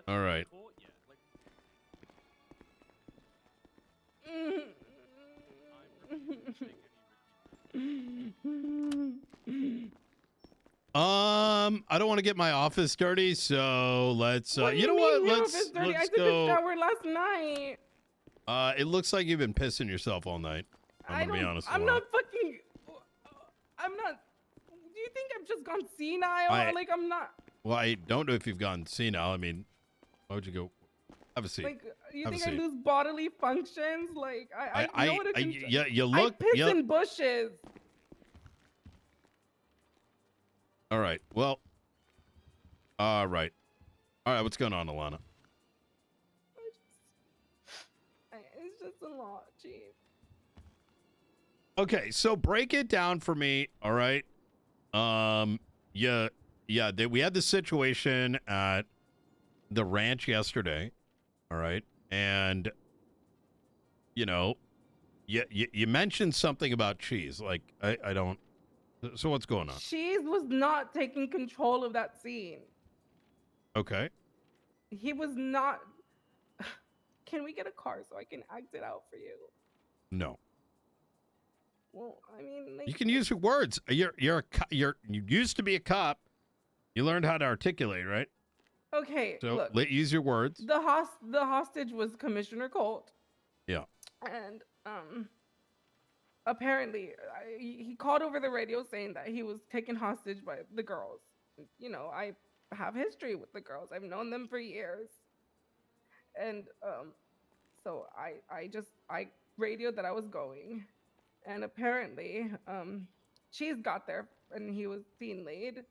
All right. I don't want to get my office dirty, so let's. What do you know mean what? your office dirty? I took a shower last night. It looks like you've been pissing yourself all night. I'm gonna be honest. I'm not fucking. I'm not. Do you think I've just gone senile? Like I'm not. Well, I don't know if you've gone senile. I mean, why would you go? Have a seat. Like you think I lose bodily functions? Like I know what it can. Yeah, you look. I piss in bushes. All right. Well. All right. All right. What's going on, Alana? It's just a lot, Chief. Okay, so break it down for me. All right. Yeah. We had this situation at the ranch yesterday. All right, and you mentioned something about cheese. Like I don't. So what's going on? Cheese was not taking control of that scene. Okay. He was not. Can we get a car so I can act it out for you? No. Well, I mean, like, you can use your words. You used to be a cop. You learned how to articulate, right? Okay. So look, use your words. The hostage was Commissioner Colt. Yeah. And apparently he called over the radio saying that he was taken hostage by the girls. You know, I have history with the girls. I've known them for years. And so I radioed that I was going. And apparently, Cheese got there and he was seen laid.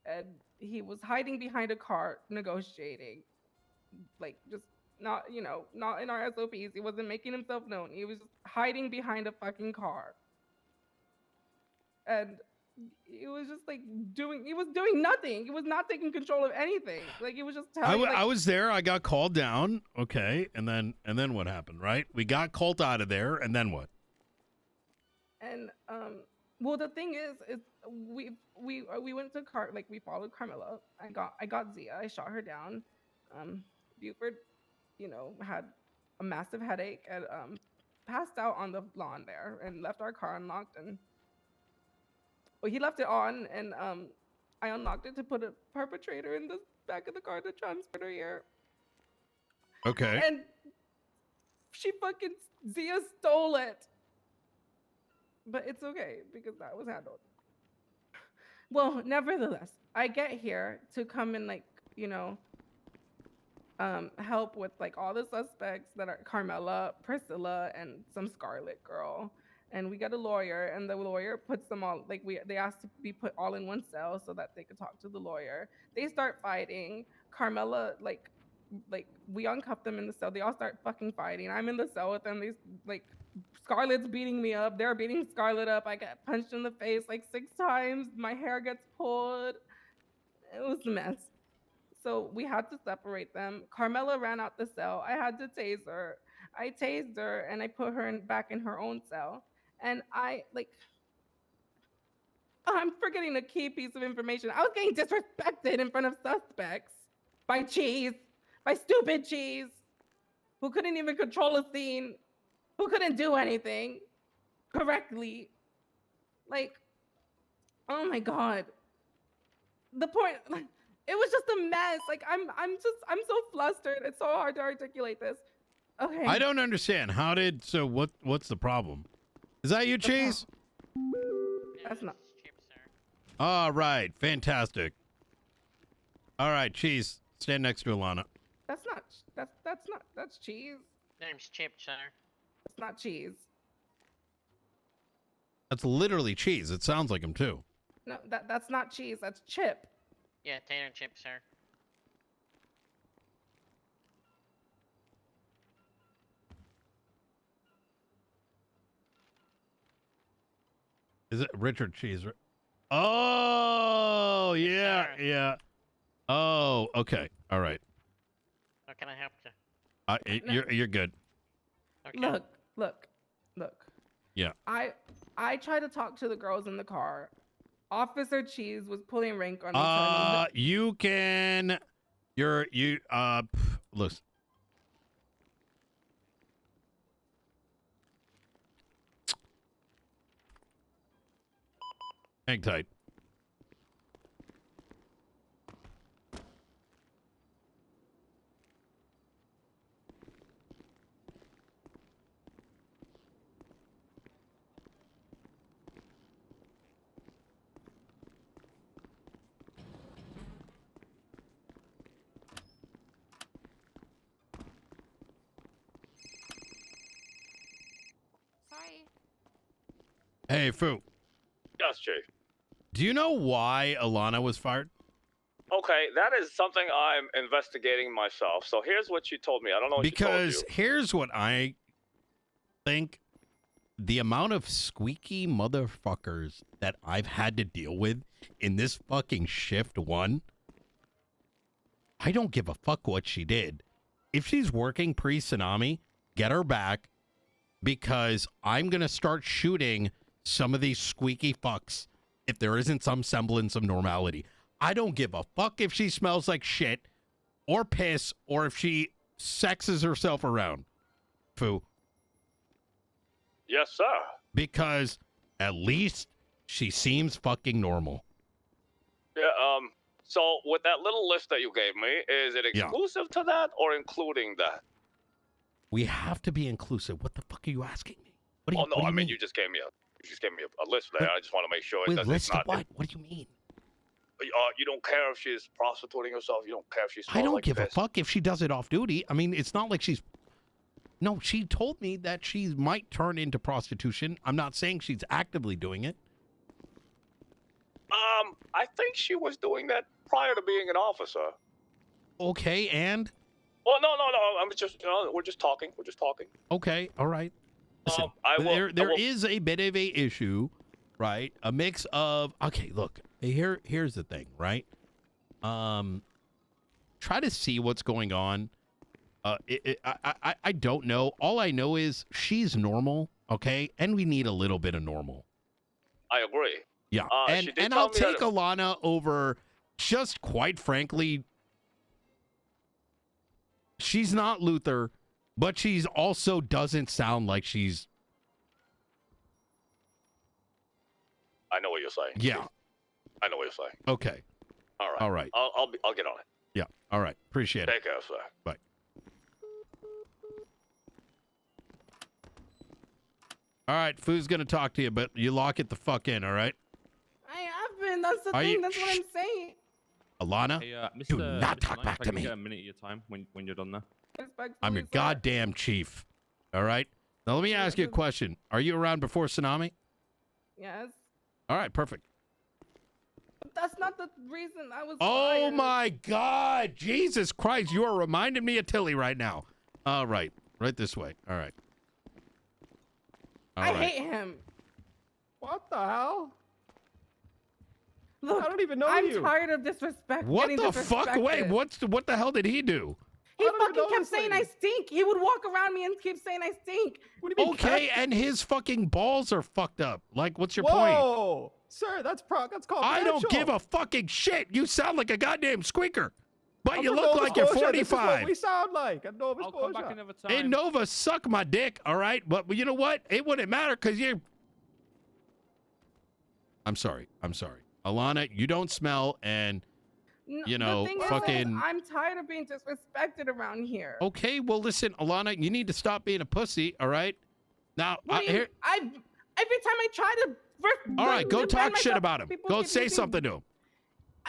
And he was hiding behind a car negotiating. Like, just not in our SOPs. He wasn't making himself known. He was just hiding behind a fucking car. And he was just like he was doing nothing. He was not taking control of anything. Like, he was just telling I was there. I got called down. Okay. And then what happened, right? We got Colt out of there. And then what? And well, the thing is we went to we followed Carmela. I got Zia. I shot her down. Buford, had a massive headache and passed out on the lawn there and left our car unlocked. And well, he left it on, and I unlocked it to put a perpetrator in the back of the car to transfer her here. Okay. And Zia stole it. But it's okay because that was handled. Well, nevertheless, I get here to come and help with all the suspects that are Carmela, Priscilla, and some Scarlet girl. And we got a lawyer, and the lawyer puts them all they asked to be put all in one cell so that they could talk to the lawyer. They start fighting. Carmela we uncuff them in the cell. They all start fucking fighting. I'm in the cell with them. They Scarlett's beating me up. They're beating Scarlett up. I get punched in the face 6 times. My hair gets pulled. It was a mess. So we had to separate them. Carmela ran out the cell. I had to tase her. I tased her and I put her back in her own cell. And I'm forgetting a key piece of information. I was getting disrespected in front of suspects by Cheese, by stupid Cheese, who couldn't even control a scene, who couldn't do anything correctly. Oh my God. The point, it was just a mess. I'm so flustered. It's so hard to articulate this. Okay. I don't understand. What's the problem? Is that you, Cheese? That's not. All right. Fantastic. All right, Cheese. Stand next to Alana. That's Cheese. Name's Chip, sir. That's not Cheese. That's literally Cheese. It sounds like him too. No, that's not Cheese. That's Chip. Yeah, Tater Chip, sir. Is it Richard Cheese? Oh, yeah, Sorry. yeah. Oh, okay. All right. How can I help you? You're good. Okay. Look. Yeah. I tried to talk to the girls in the car. Officer Cheese was pulling rank on me. You can Listen. Hang tight. Sorry. Hey, Fu. Yes, Chief. Do you know why Alana was fired? Okay, that is something I'm investigating myself. So here's what she told me. I don't know what Because she told you. here's what I think. The amount of squeaky motherfuckers that I've had to deal with in this fucking shift one, I don't give a fuck what she did. If she's working pre-tsunami, get her back, because I'm going to start shooting some of these squeaky fucks if there isn't some semblance of normality. I don't give a fuck if she smells like shit or piss or if she sexes herself around. Foo. Yes, sir. Because at least she seems fucking normal. Yeah, so with that little list that you gave me, is it exclusive to that or including that? We have to be inclusive. What the fuck are you asking me? What do you, Oh, no, what do I you mean, mean? you just gave me a list there. I just want to make sure Wait, that list it's not... of what? What do you mean? You don't care if she's prostituting herself? You don't care if she smells I don't like give piss? a fuck if she does it off duty. I mean, it's not like she's... No, she told me that she might turn into prostitution. I'm not saying she's actively doing it. I think she was doing that prior to being an officer. Okay, and? Well, no. I'm just, we're just talking. We're just talking. Okay, all right. Listen, there is a bit of a issue, right? A mix of... Okay, look, here's the thing, right? Try to see what's going on. I don't know. All I know is she's normal, okay? And we need a little bit of normal. I agree. Yeah, she did and tell I'll me take that- Alana over, just quite frankly, she's not Luther, but she's also doesn't sound like she's... I know what you're saying. Yeah. I know what you're saying. Okay. All right. All right. I'll get on it. Yeah. All right. Appreciate it. Take care, sir. Bye. All right. Foo's going to talk to you, but you lock it the fuck in, all right? I have been. That's the Are thing. you- That's what I'm saying. Alana, Hey, Mr. do not Mr. talk Knight, back if I to can me. Get a minute of your time when you're done there. I'm your Respectfully, sir. goddamn chief. All right? Now, let me ask you a question. Are you around before tsunami? Yes. All right. Perfect. But that's not the reason I was. Oh, fired. my God. Jesus Christ. You are reminding me of Tilly right now. All right. Right this way. All right. All I right. hate him. What the hell? Look, I don't even know I'm you. tired of disrespect. What getting the fuck? Wait, disrespected. what the hell did he do? He I don't even fucking know kept this saying I lady. stink. He would walk around me and keep saying I stink. What do you mean? Okay, cat? and his fucking balls are fucked up. Like, what's your point? Whoa, sir, that's confidential. I don't give a fucking shit. You sound like a goddamn squeaker. But I'm you from look Nova like you're Scotia. This is what 45. we sound like at Nova I'll come back Scotia. another time. Hey, Nova, suck my dick, all right? But you know what? It wouldn't matter because you're... I'm sorry. Alana, you don't smell, and... No, You the know, thing is, fucking- I'm tired of being disrespected around here. Okay, well, listen, Alana, you need to stop being a pussy, all right? Now, What do you- here... every time I try to. All right, go defend talk shit myself, about him. people Go keep say using- something to him.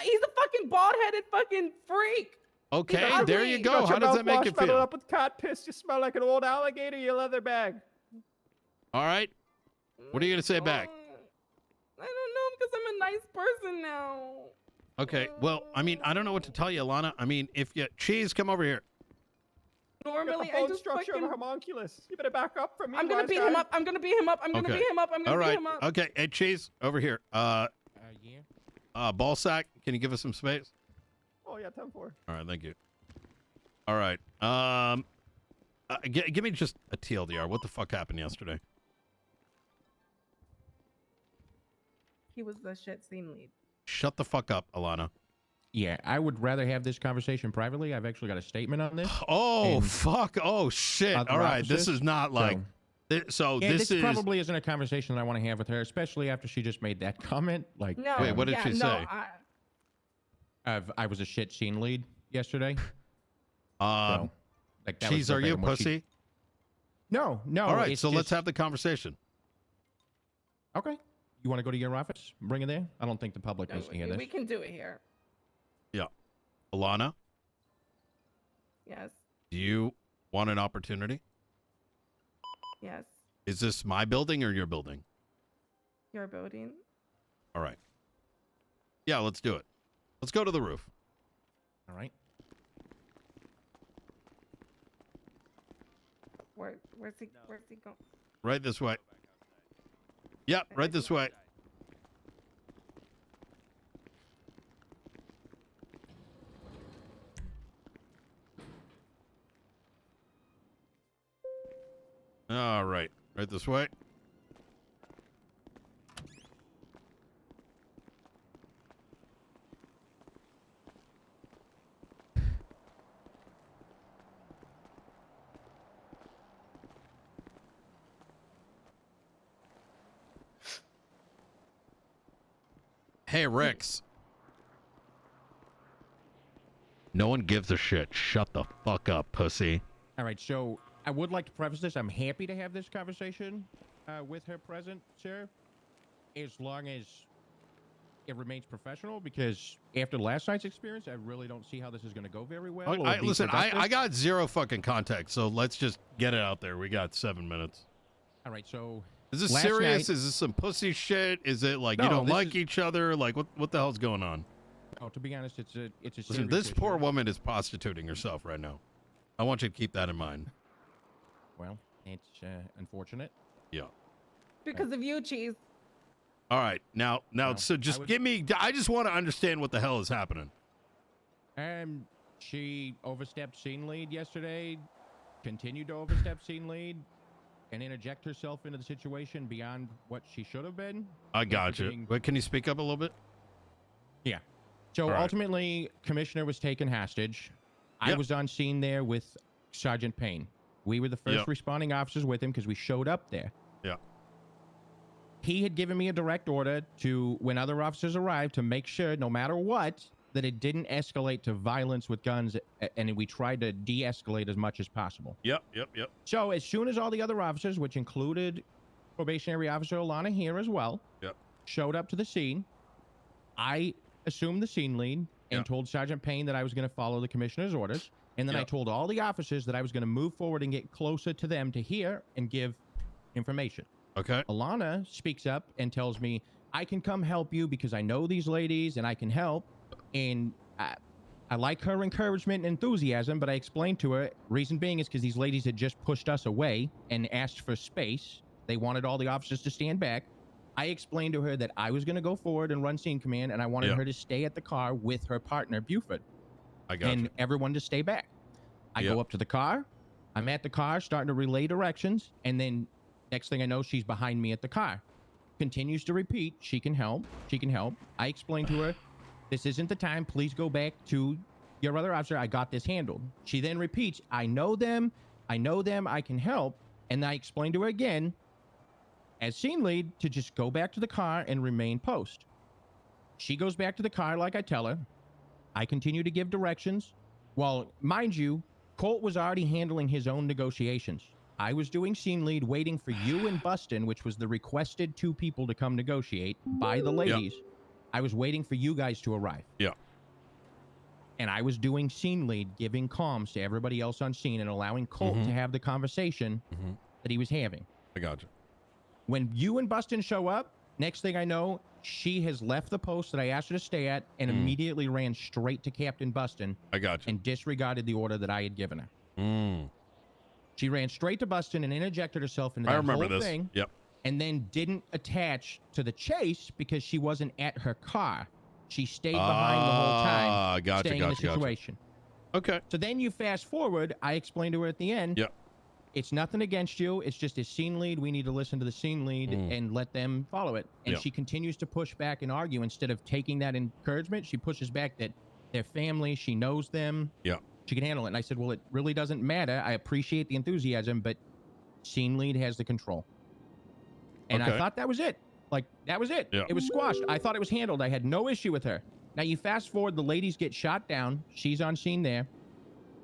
He's a fucking bald-headed fucking freak. Okay, ugly. there you go. Got How your does mouth that make you washed, filled it feel? up with cat piss. You smell like an old alligator, you leather bag. All right. What are you gonna say back? I don't know because I'm a nice person now. Okay. Well, I mean, I don't know what to tell you, Alana. I mean, if you... Cheese, come over here. Normally, Get the I bone just structure fucking. of a homunculus. You better back up from me. I'm gonna wise beat guy. him up. I'm gonna beat him up. I'm gonna Okay. beat him up. I'm gonna All beat right. him up. Okay. Hey, Cheese, over here. Yeah. Ball sack, can you give us some space? Oh yeah, 10-4. All right, thank you. All right. Give me just a TLDR. What the fuck happened yesterday? He was the shit scene lead. Shut the fuck up, Alana. Yeah, I would rather have this conversation privately. I've actually got a statement on this. Oh, And fuck. Oh, shit. other All right. This officers, is not like. So yeah, this is. probably isn't a conversation that I want to have with her, especially after she just made that comment. Like, No. Wait, what did yeah, she no, say? I was a shit scene lead yesterday. Um, like, that Cheese, was are you a verbatim what she- pussy? No. All right. it's So let's just- have the conversation. Okay. You want to go to your office? Bring it there? I don't think the public no, needs to hear we this. can do it here. Alana, Yes. do you want an opportunity? Yes. Is this my building or your building? Your building. All right. Yeah, let's do it. Let's go to the roof. All right. Where's he going? Right this way. Yeah, right this way. All right. Right this way. Hey, Rex. No one gives a shit. Shut the fuck up, pussy. All right. So I would like to preface this. I'm happy to have this conversation with her present, sir, as long as it remains professional, because after last night's experience, I really don't see how this is going to go very well. or be Listen, productive. I got zero fucking context, so let's just get it out there. We got 7 minutes. All right. So Is this last serious? night- Is this some pussy shit? Is it like you No, don't this like is- each other? Like what the hell's going on? Oh, to be honest, it's a Listen, serious this issue. poor woman is prostituting herself right now. I want you to keep that in mind. Well, it's unfortunate. Yeah. Because of you, Cheese. All right. Now, Well, so just give me. I just want to understand what the hell is happening. She overstepped scene lead yesterday, continued to overstep scene lead, and interject herself into the situation beyond what she should have been. I got you. being- Wait, can you speak up a little bit? Yeah. So All right. ultimately, Commissioner was taken hostage. I Yep. was on scene there with Sergeant Payne. We were the first Yep. responding officers with him because we showed up there. Yeah. He had given me a direct order to, when other officers arrived, to make sure, no matter what, that it didn't escalate to violence with guns, and we tried to de-escalate as much as possible. Yep. So as soon as all the other officers, which included probationary officer Alana here as well, Yep. showed up to the scene, I assumed the scene lead and Yep. told Sergeant Payne that I was going to follow the commissioner's orders. And then I Yep. told all the officers that I was going to move forward and get closer to them to hear and give information. Okay. Alana speaks up and tells me, I can come help you because I know these ladies and I can help. And I like her encouragement and enthusiasm, but I explained to her, reason being is because these ladies had just pushed us away and asked for space. They wanted all the officers to stand back. I explained to her that I was going to go forward and run scene command, and I wanted Yeah. her to stay at the car with her partner, Buford, I got and you. everyone to stay back. I Yep. go up to the car. I'm at the car, starting to relay directions, and then next thing I know, she's behind me at the car. Continues to repeat, she can help, she can help. I explained to her, this isn't the time, please go back to your other officer, I got this handled. She then repeats, I know them, I can help. And I explained to her again, as scene lead, to just go back to the car and remain post. She goes back to the car like I tell her. I continue to give directions. Well, mind you, Colt was already handling his own negotiations. I was doing scene lead, waiting for you and Bustin, which was the requested 2 people to come negotiate by the ladies. I was waiting for you guys to arrive. Yeah. And I was doing scene lead, giving comms to everybody else on scene and allowing Colt Mhm. to have the conversation Mhm. that he was having. I got you. When you and Bustin show up, next thing I know, she has left the post that I asked her to stay at and immediately ran straight to Captain Bustin I got you. and disregarded the order that I had given her. Mm. She ran straight to Bustin and interjected herself into I that remember whole this. thing, Yep. and then didn't attach to the chase because she wasn't at her car. She stayed behind the whole time, Gotcha. staying in the Gotcha. situation. Okay. So then you fast forward, I explained to her at the end, Yep. it's nothing against you. It's just a scene lead. We need to listen to the scene lead and let them follow it. And Yep. she continues to push back and argue. Instead of taking that encouragement, she pushes back that They're family. She knows them. Yeah. She can handle it. And I said, well, it really doesn't matter. I appreciate the enthusiasm, but scene lead has the control. And I Okay. thought that was it. Like, that was it. Yeah. It was squashed. I thought it was handled. I had no issue with her. Now, you fast forward, the ladies get shot down. She's on scene there.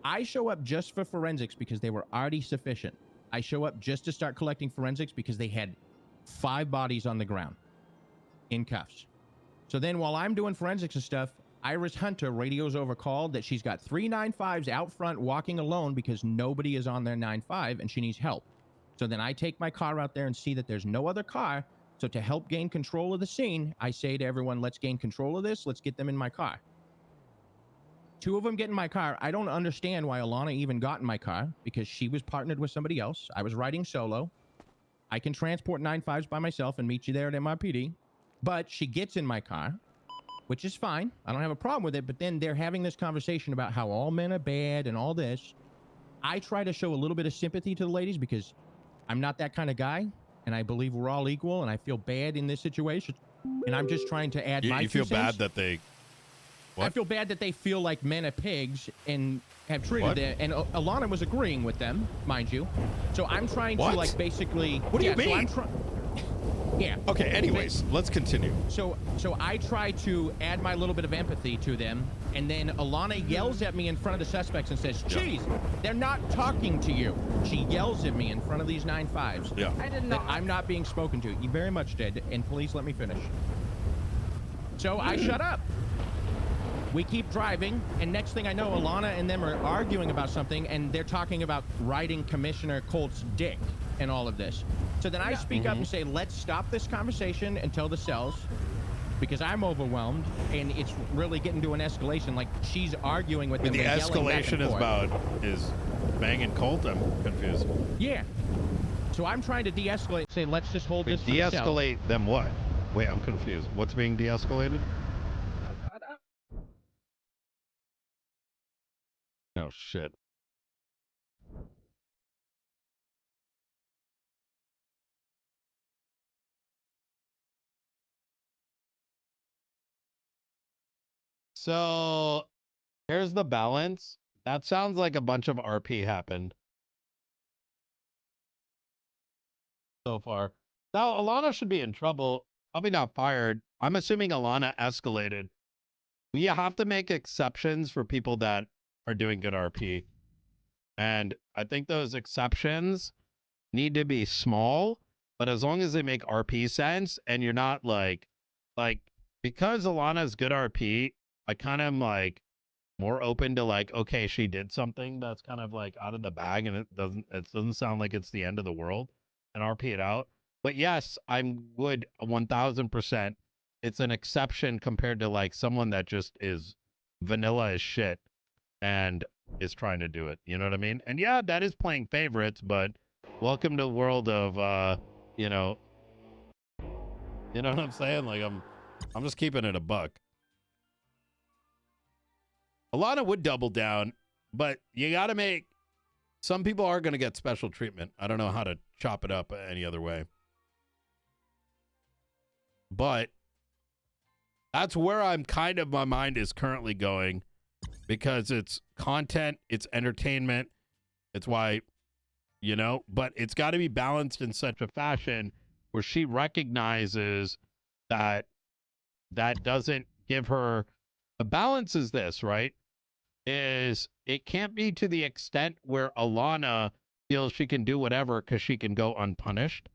I show up just for forensics because they were already sufficient. I show up just to start collecting forensics because they had 5 bodies on the ground in cuffs. So then while I'm doing forensics and stuff, Iris Hunter radios over call that she's got 3 9.5s out front walking alone because nobody is on their 9.5 and she needs help. So then I take my car out there and see that there's no other car. So to help gain control of the scene, I say to everyone, let's gain control of this. Let's get them in my car. 2 of them get in my car. I don't understand why Alana even got in my car because she was partnered with somebody else. I was riding solo. I can transport 9.5s by myself and meet you there at MRPD. But she gets in my car, which is fine. I don't have a problem with it. But then they're having this conversation about how all men are bad and all this. I try to show a little bit of sympathy to the ladies because I'm not that kind of guy. And I believe we're all equal. And I feel bad in this situation. And I'm just trying to add my You 2 feel bad cents. that they... What? I feel bad that they feel like men are pigs and have treated What? them. And Alana was agreeing with them, mind you. So I'm trying What? to like basically. What do you mean? So yeah. Okay, anyways, let's continue. So I try to add my little bit of empathy to them, and then Alana yells at me in front of the suspects and says, "Geez, they're not talking to you." She yells at me in front of these 9.5s. Yeah. I did That not. I'm not being spoken to. You very much did, and please let me finish. So I shut up. We keep driving, and next thing I know, Alana and them are arguing about something, and they're talking about riding Commissioner Colt's dick and all of this. So then I speak up and say, let's stop this conversation and tell the cells, because I'm overwhelmed, and it's really getting to an escalation. Like, she's arguing with them. The they're yelling back escalation and is forth. about is banging Colt. I'm confused. Yeah. So I'm trying to de-escalate, say, let's just hold this for the cells. De-escalate them what? Wait, I'm confused. What's being de-escalated? Oh, God. Oh, shit. So, here's the balance. That sounds like a bunch of RP happened so far. Now, Alana should be in trouble. Probably not fired. I'm assuming Alana escalated. We have to make exceptions for people that are doing good RP. And I think those exceptions need to be small, but as long as they make RP sense and you're not like, because Alana's good RP, I kind of am like more open to like, okay, she did something that's kind of like out of the bag and it doesn't sound like it's the end of the world and RP it out. But yes, I would 1000%. It's an exception compared to like someone that just is vanilla as shit and is trying to do it. You know what I mean? And yeah, that is playing favorites, but welcome to the world of you know what I'm saying? Like I'm just keeping it a buck. Alana would double down, but you got to make some people are going to get special treatment. I don't know how to chop it up any other way. But that's where I'm kind of my mind is currently going because it's content, it's entertainment. It's why, but it's got to be balanced in such a fashion where she recognizes that doesn't give her a balance is this, right? Is it can't be to the extent where Alana feels she can do whatever because she can go unpunished.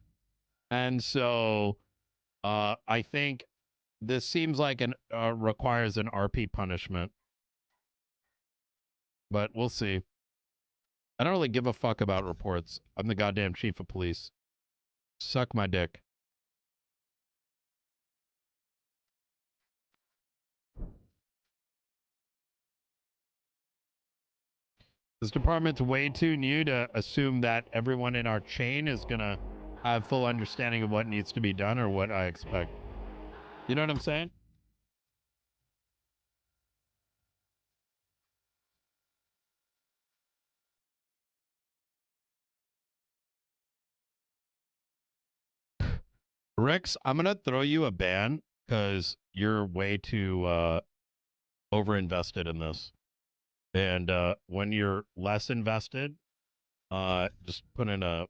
And so I think this seems like requires an RP punishment. But we'll see. I don't really give a fuck about reports. I'm the goddamn chief of police. Suck my dick. This department's way too new to assume that everyone in our chain is going to have full understanding of what needs to be done or what I expect. You know what I'm saying? Rex, I'm going to throw you a ban because you're way too over invested in this. And when you're less invested, just put in a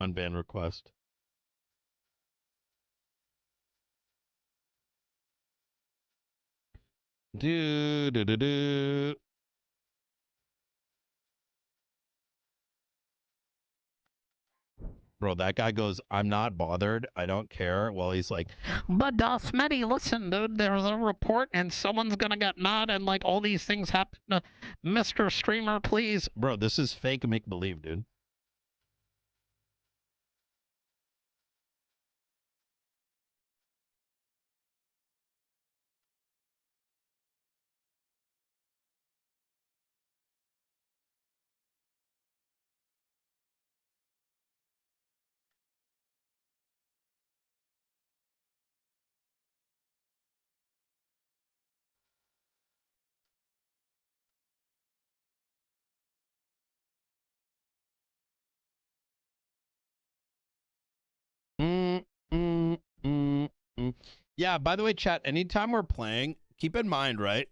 unban request. Do. Bro, that guy goes, I'm not bothered. I don't care. Well, he's like, but dasMEHDI, listen, dude, there's a report and someone's gonna get mad and like all these things happen to Mr. Streamer, please. Bro, this is fake make-believe, dude. Mm, mm, mm, mm. Yeah, by the way, chat, anytime we're playing, keep in mind, right?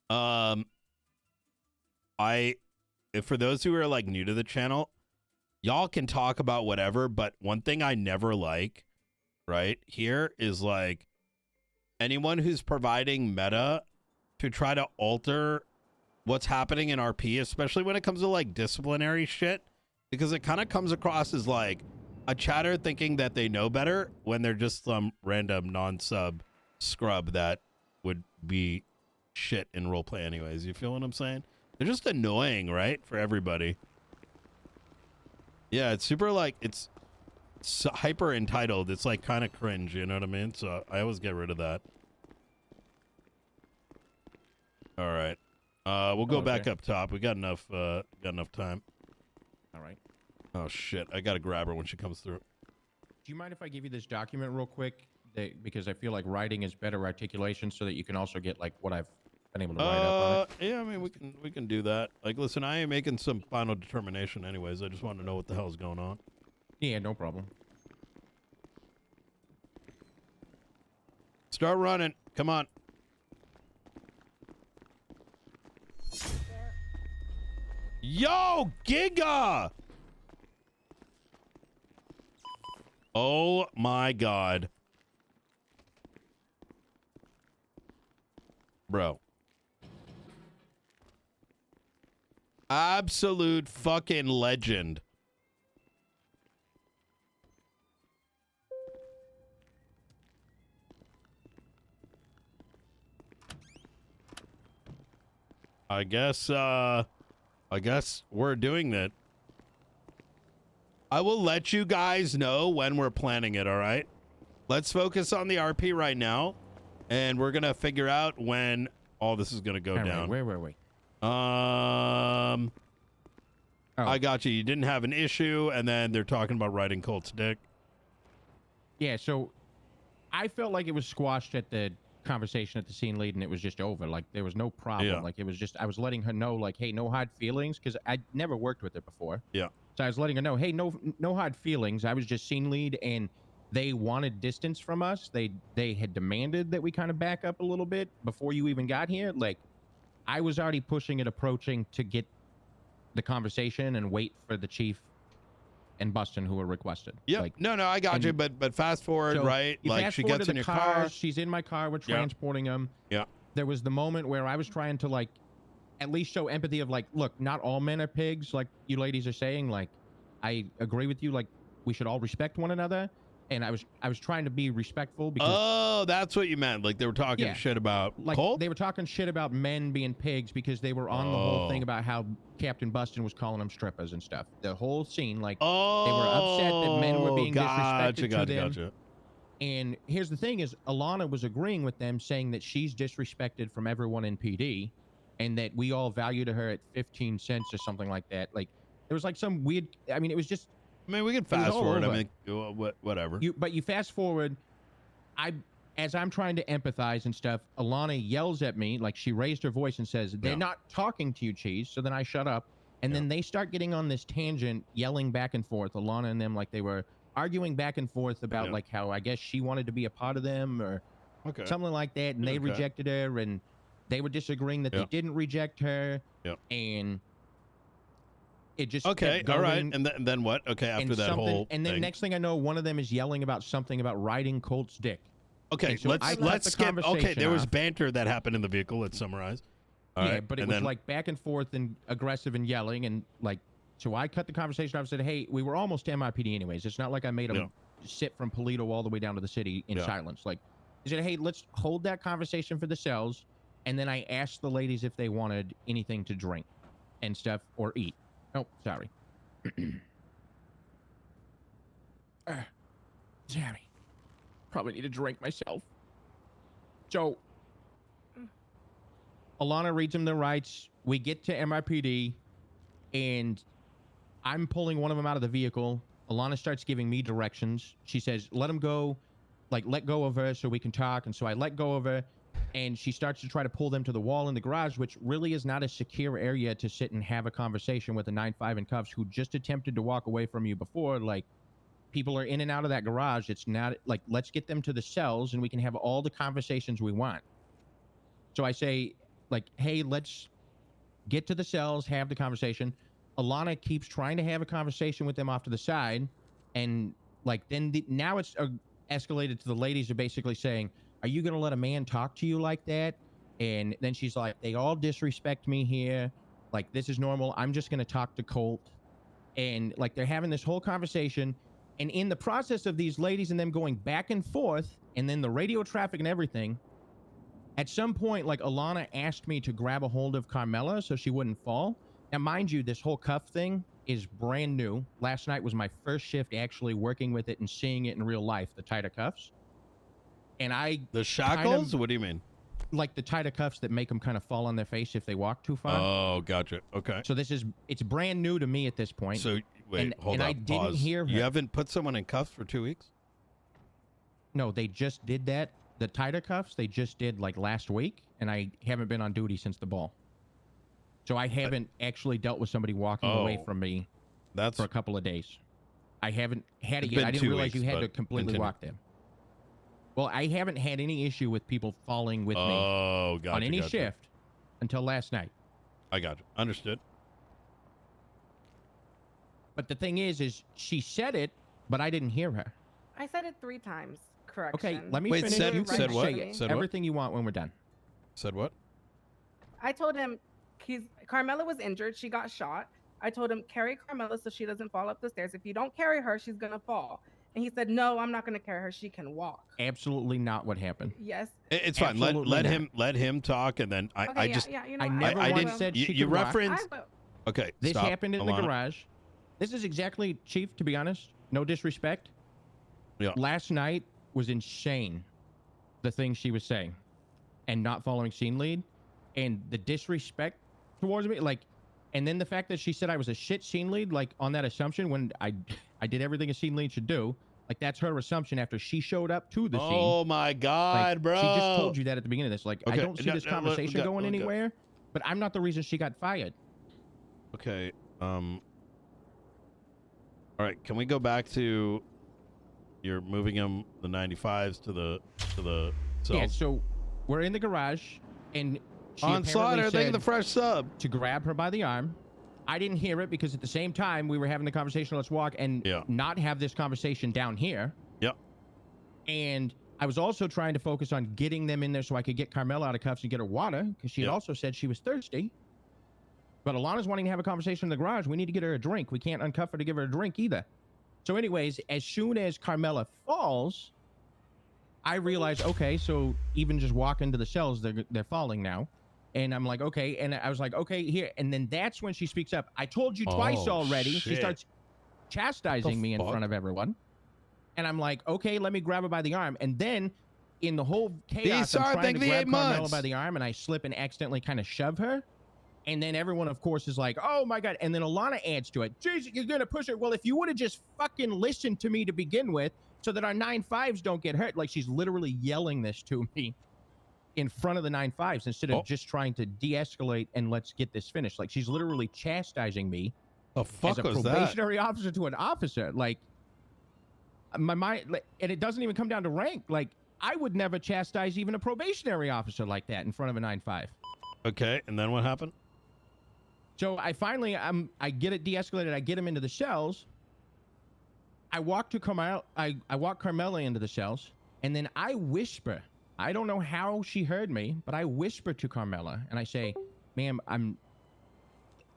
For those who are like new to the channel, y'all can talk about whatever, but one thing I never like, right, here is like anyone who's providing meta to try to alter what's happening in RP, especially when it comes to like disciplinary shit, because it kind of comes across as like a chatter thinking that they know better when they're just some random non-sub scrub that would be shit in roleplay anyways. You feel what I'm saying? They're just annoying, right? For everybody. Yeah, it's super like, it's so hyper entitled. It's like kind of cringe, you know what I mean? So I always get rid of that. All right. We'll go back up top. We got enough time. All right. Oh shit, I gotta grab her when she comes through. Do you mind if I give you this document real quick? Because I feel like writing is better articulation, so that you can also get like what I've been able to write up on it. Yeah, I mean we can do that. Like, listen, I am making some final determination anyways. I just want to know what the hell's going on. Yeah, no problem. Start running. Come on. Yo, Giga! Oh my god. Bro. Absolute fucking legend. I guess we're doing that. I will let you guys know when we're planning it, all right? Let's focus on the RP right now, and we're going to figure out when all this is going to go down. Where were we? I got you. You didn't have an issue, and then they're talking about riding Colt's dick. Yeah, so I felt like it was squashed at the conversation at the scene lead, and it was just over. Like, there was no problem. Yeah. Like, it was just, I was letting her know, like, hey, no hard feelings, because I'd never worked with her before. Yeah. So I was letting her know, hey, no hard feelings. I was just scene lead, and they wanted distance from us. They had demanded that we kind of back up a little bit before you even got here. Like, I was already pushing and approaching to get the conversation and wait for the chief and Bustin who were requested. Yeah. Like, no, I got you. But fast forward, so right? you Like, fast she forward gets to in the your car. She's in my car. We're Yeah. transporting them. Yeah. There was the moment where I was trying to, like, at least show empathy of, like, look, not all men are pigs, like you ladies are saying. Like, I agree with you. Like, we should all respect one another. And I was trying to be respectful because... Oh, that's what you meant. Like, they were talking shit about like, Colt? they were talking shit about men being pigs because they were on the whole thing about how Captain Bustin was calling them strippers and stuff. The whole scene, like, they were upset that men were being disrespected to them. Gotcha. And here's the thing is, Alana was agreeing with them, saying that she's disrespected from everyone in PD, and that we all valued her at 15 cents or something like that. Like, there was like some weird... I mean, it was just... I mean, we can fast forward. I mean, whatever. But you fast forward. As I'm trying to empathize and stuff, Alana yells at me, like, she raised her voice and says, they're not talking to you, Cheese. So then I shut up. And then they start getting on this tangent, yelling back and forth, Alana and them, like they were arguing back and forth about like how I guess she wanted to be a part of them or something like that. And they rejected her. And They were disagreeing that they didn't reject her. Yep. And it just Okay, kept all right. going. And then what? Okay, after that whole and then thing. next thing I know, one of them is yelling about something about riding Colt's dick. Okay, And so I cut let's the skip. Okay, conversation there was off. banter that happened in the vehicle. Let's summarize. All Yeah, right, but it and was then, like back and forth and aggressive and yelling and like. So I cut the conversation off and said, hey, we were almost to MIPD anyways. It's not like I made them sit from Polito all the way down to the city in silence. Like, I said, hey, let's hold that conversation for the cells. And then I asked the ladies if they wanted anything to drink and stuff or eat. Oh, sorry. Sorry. Probably need a drink myself. So, Alana reads them their rights. We get to MIPD, and I'm pulling one of them out of the vehicle. Alana starts giving me directions. She says, let him go, like, let go of her so we can talk. And so I let go of her, and she starts to try to pull them to the wall in the garage, which really is not a secure area to sit and have a conversation with a 9/5 in cuffs who just attempted to walk away from you before. Like, people are in and out of that garage. It's not, like, let's get them to the cells, and we can have all the conversations we want. So I say, like, hey, let's get to the cells, have the conversation. Alana keeps trying to have a conversation with them off to the side. And like, then now it's escalated to the ladies are basically saying, are you going to let a man talk to you like that? And then she's like, they all disrespect me here. Like, this is normal. I'm just going to talk to Colt. And like, they're having this whole conversation. And in the process of these ladies and them going back and forth, and then the radio traffic and everything, at some point, like, Alana asked me to grab a hold of Carmela so she wouldn't fall. Now, mind you, this whole cuff thing is brand new. Last night was my first shift actually working with it and seeing it in real life, the tighter cuffs. And the shackles? What do you mean? Like the tighter cuffs that make them kind of fall on their face if they walk too far. Oh, gotcha. Okay. So it's brand new to me at this point. So wait, hold and up. I didn't Pause. hear her. You haven't put someone in cuffs for 2 weeks? No, they just did that. The tighter cuffs, they just did like last week, and I haven't been on duty since the ball. So I haven't actually dealt with somebody walking away from me for a couple of days. I haven't had it yet. I didn't realize you had to completely walk them. Well, I haven't had any issue with people falling with me on any shift until last night. I got you. Understood. But the thing is she said it, but I didn't hear her. I said it 3 times. Correction. Okay, let me Wait, finish. You said what? say Said everything you want when we're done. Said what? I told him Carmela was injured. She got shot. I told him, carry Carmela so she doesn't fall up the stairs. If you don't carry her, she's going to fall. And he said, no, I'm not going to carry her. She can walk. Absolutely not what happened. Yes. It's fine. Let him talk, and then I just you know, I never once said she you could walk. referenced. Okay, this stop, happened in Alana. the garage. This is exactly, Chief, to be honest, no disrespect. Yeah. Last night was insane, the things she was saying and not following scene lead and the disrespect towards me. Like, and then the fact that she said I was a shit scene lead, like on that assumption when I did everything a scene lead should do. Like, that's her assumption after she showed up to the scene. Oh my God, like, bro. She just told you that at the beginning of this. Like, Okay. I don't see this conversation going anywhere, but I'm not the reason she got fired. Okay. All right. Can we go back to you're moving them the 95s to the cells? Yeah. So we're in the garage, and she on slaughter, apparently thank you said the fresh sub to grab her by the arm. I didn't hear it because at the same time we were having the conversation. Let's walk and not have this conversation down here. Yep. And I was also trying to focus on getting them in there so I could get Carmela out of cuffs and get her water because she had also said she was thirsty. But Alana's wanting to have a conversation in the garage. We need to get her a drink. We can't uncuff her to give her a drink either. So anyways, as soon as Carmela falls, I realized, okay, so even just walking to the cells, they're falling now. And I'm like, okay. And I was like, okay, here. And then that's when she speaks up. I told you twice already. Shit. She starts chastising me in front of everyone. And I'm like, okay, let me grab her by the arm. And then in the whole chaos, I'm trying to grab Carmela by the arm, and I slip and accidentally kind of shove her. And then everyone, of course, is like, oh, my God. And then Alana adds to it. Jesus, you're going to push her. Well, if you would have just fucking listened to me to begin with so that our 9/5s don't get hurt. Like, she's literally yelling this to me in front of the 9/5s instead of just trying to de-escalate and let's get this finished. Like, she's literally chastising me as a probationary officer to an officer. Like, my mind, and it doesn't even come down to rank. Like, I would never chastise even a probationary officer like that in front of a 9-5. Okay, and then what happened? So I finally, I get it de-escalated. I get him into the cells. I walk to Carmela. I walk Carmela into the cells, and then I whisper. I don't know how she heard me, but I whisper to Carmela, and I say, "Ma'am, I'm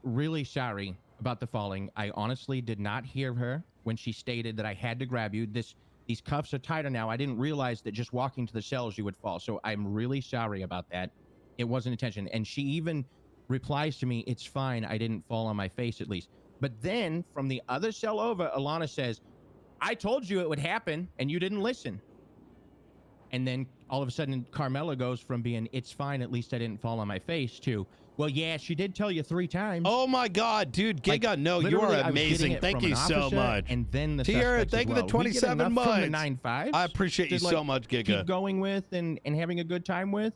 really sorry about the falling. I honestly did not hear her when she stated that I had to grab you. These cuffs are tighter now. I didn't realize that just walking to the cells you would fall. So I'm really sorry about that. It wasn't intention." And she even replies to me, "It's fine. I didn't fall on my face at least." But then from the other cell over, Alana says, "I told you it would happen and you didn't listen." And then all of a sudden Carmela goes from being, "It's fine. At least I didn't fall on my face," to, "Well, yeah, she did tell you 3 times." Oh my God, dude, Like, Giga, no, you literally, are I was getting amazing. it Thank from you an so officer much. And then the Tiara, suspects thank as you for the well. We get 27 enough months. from the 9-5s I appreciate you to, so like, much, Giga. keep going with and having a good time with.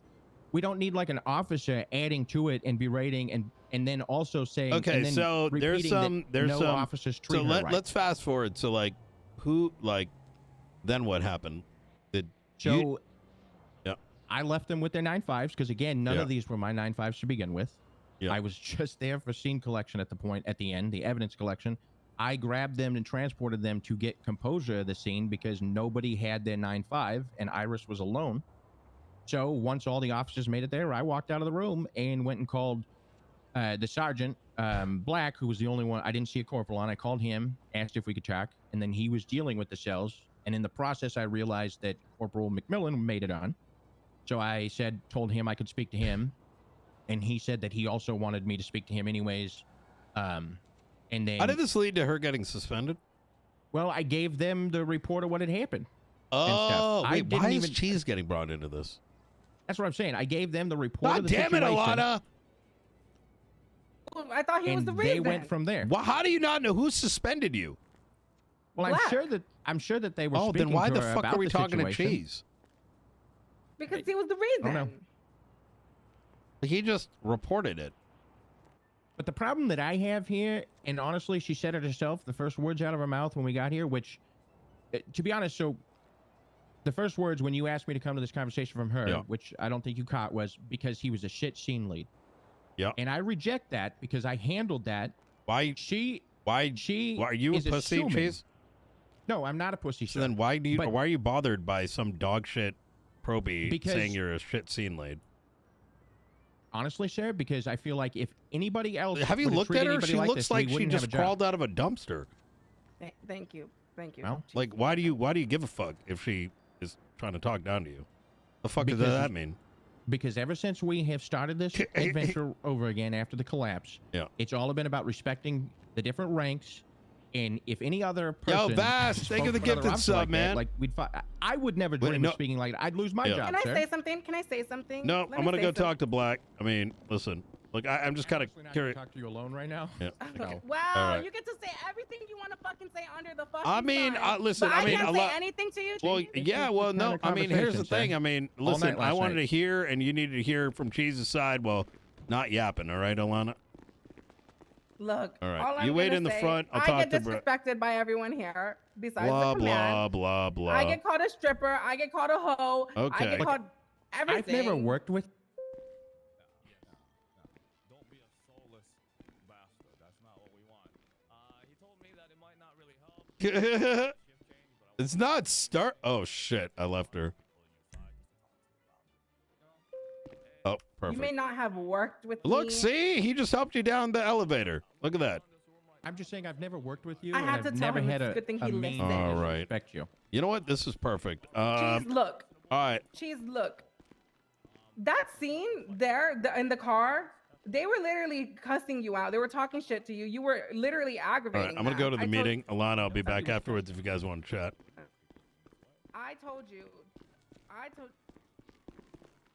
We don't need like an officer adding to it and berating and then also saying, Okay, and then so there's repeating that some no officers treat so her right. let's fast forward. So like then what happened? So Yeah. I left them with their 9-5s because again, none Yeah. of these were my 9-5s to begin with. Yeah. I was just there for scene collection at the end, the evidence collection. I grabbed them and transported them to get composure of the scene because nobody had their 9-5 and Iris was alone. So once all the officers made it there, I walked out of the room and went and called the sergeant, Black, who was the only one. I didn't see a corporal on. I called him, asked if we could talk, and then he was dealing with the cells. And in the process, I realized that Corporal McMillan made it on. So I told him I could speak to him, and he said that he also wanted me to speak to him anyways. And then, How did this lead to her getting suspended? well, I gave them the report of what had happened. Oh, I wait, didn't why is even- Cheese getting brought into this? That's what I'm saying. I gave them the report God of the damn it, situation. Alana! Well, I thought he was And the they reason. went from there. Well, how do you not know who suspended you? Well, Black. I'm sure that they were. Oh, speaking then why to the her fuck about are we the talking to situation. Cheese? Because he was the don't know. reason. He just reported it. But the problem that I have here, and honestly, she said it herself, the first words out of her mouth when we got here, which, to be honest, so the first words when you asked me to come to this conversation from her, Yeah. which I don't think you caught, was because he was a shit scene lead. Yeah. And I reject that because I handled that. Why She are you a is pussy, assuming- Cheese? No, I'm not a pussy. So sir. then why But- are you bothered by some dog shit probie Because- saying you're a shit scene lead? Honestly, sir, because I feel like if anybody else Have you would've looked treated at her? anybody She like looks this, we like she wouldn't have just a job. crawled out of a dumpster. Thank you. Thank you. Well, Like, why do you give a fuck if she is trying to talk down to you? The fuck does Because- that mean? Because ever since we have started this adventure over again after the collapse, Yeah. it's all been about respecting the different ranks. And if any other person, Vass, thank you for the spoke to another gifted officer sub, like that, man. like I would never dream no. of speaking like that. I'd lose my Yeah. job. Can I sir. say something? Can I say something? No, Let I'm me gonna say go something. talk to Black. I mean, listen. Look, I'm just kind of Actually not gonna curious. talk to you alone right now. Yeah. Okay. No. Wow, All right. you get to say everything you want to fucking say under the fucking I mean, sun. listen, But I mean, can't a say lot. anything to you. Well, Cheese? yeah, well, the no. kind I of mean, here's the conversation, thing. sir. I mean, All listen, night I last wanted night. to hear, and you needed to hear from Cheese's side. Well, not yapping. All right, Alana. Look, All right, all I'm you wait gonna in the say, front. I'll I talk get to Brett. disrespected by everyone here besides Blah the blah command. blah blah. I get called a stripper. I get called a hoe. I Okay. get Look, called everything. I've never worked with. Don't be a soulless bastard. That's not what we want. He told me that it might not really help. It's not start. Oh shit! I left her. Oh, You perfect. may not have worked with Look, me. see, he just helped you down the elevator. Look at that. I'm just saying I've never worked with you. I and had to I've tell never him had it's a a good thing he mean listened. All to right. respect you. You know what? This is perfect. Cheese, look. All right. Cheese, look. That scene there in the car, they were literally cussing you out. They were talking shit to you. You were literally All aggravating right. I'm gonna them. go to the I told- meeting. Alana, I'll be back afterwards if you guys want to chat. I told you. I told.